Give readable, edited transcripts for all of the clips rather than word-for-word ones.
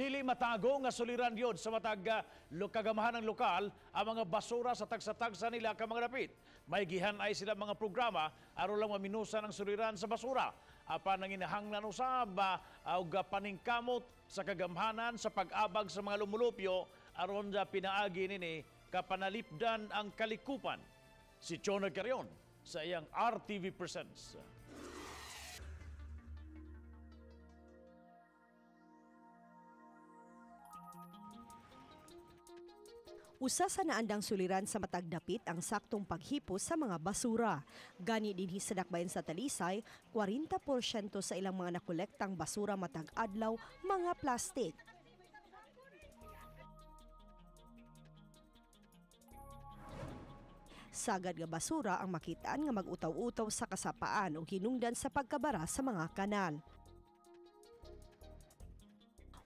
Dili matago nga suliran yun sa matag kagamahan ng lokal ang mga basura sa tagsa-tagsa nila ka mga dapit. May gihanay sila mga programa aron lang maminusan ang suliran sa basura. Apan nanginahanglan usab og paningkamot sa kagamhanan sa pag-abag sa mga lumulupyo aron sa pinaagi nini kapanalipdan ang kalikupan. Si Chona Carrion sa iyang RTV Presents. Usa sa naandang suliran sa matag dapit ang saktong paghipos sa mga basura. Gani dinhi sa dakbayan sa Talisay, 40% sa ilang mga nakolektang basura matag adlaw mga plastik. Sagad nga basura ang makitaan nga mag-utaw-utaw sa kasapaan o hinungdan sa pagkabara sa mga kanal.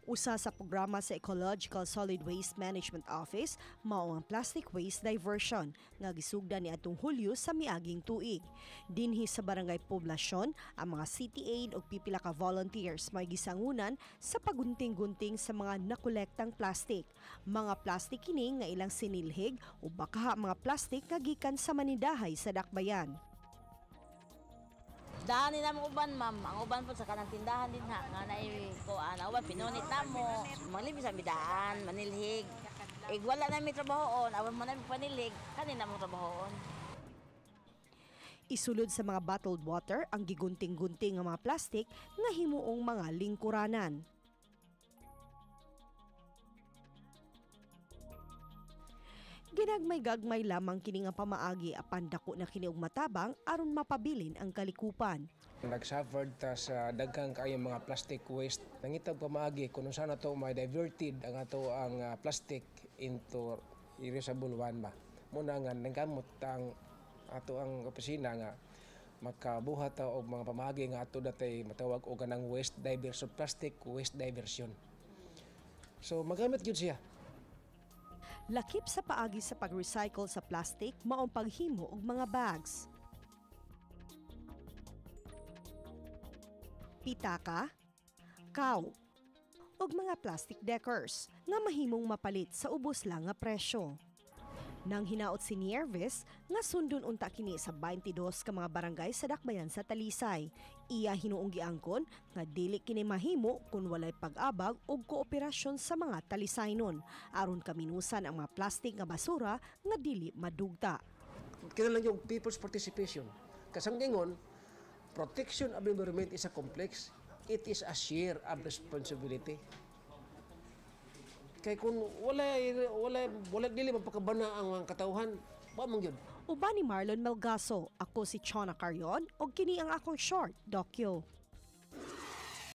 Usa sa programa sa Ecological Solid Waste Management Office mao ang plastic waste diversion nga gisugdan ni atong Hulyo sa miaging tuig. Dinhi sa barangay Poblasyon, ang mga city aid o pipila ka volunteers may gisangunan sa pagunting-gunting sa mga nakolektang plastic. Mga plastic kini nga ilang sinilhig o baka mga plastic nga gikan sa manindahay sa dakbayan. Daan nila mga uban, ma'am. Ang uban po sa kanang tindahan din ha. Nga na ko, uban, pinunit na mo. Manglibis ang bidaan, manilhig. Wala na may trabahoon. Awan mo na may panilhig, kanina mo trabahoon. Isulod sa mga bottled water ang gigunting-gunting nga mga plastic nga himuong mga lingkuranan. Ginagmay-gagmay lamang kini nga pamaagi apan dako na kini og matabang aron mapabilin ang kalikupan. Nag-suffered ta sa daghang kaayo mga plastic waste. Nangitag pamaagi kung saan ato may diverted ang ato ang plastic into reusable one ba. Muna nga nangkamot ang ato ang opisina nga makabuhat ta og mga pamaagi nga ato datay matawag og kanang waste diversion, plastic waste diversion. So magamit gyud siya. Lakip sa paagi sa pag-recycle sa plastic maong paghimo og mga bags. Pitaka, kaw, og mga plastic decors nga mahimong mapalit sa ubos lang nga presyo. Nang hinaot si Nierves nga sundon unta kini sa 22 ka mga barangay sa dakbayan sa Talisay. Iya hinuong giangkon nga dili kini mahimo kung walay pag-abag ug kooperasyon sa mga Talisaynon aron kaminusan ang mga plastic nga basura nga dili madugta. Kinahanglan yung people's participation. Kasanggingon, protection of the environment is a complex. It is a share of responsibility. Kaya kung wala dili mapakabana ang katawhan, ba mong yun? Uban ni Marlon Melgaso, ako si Chona Carrion, og kini ang akong short, Dokyo.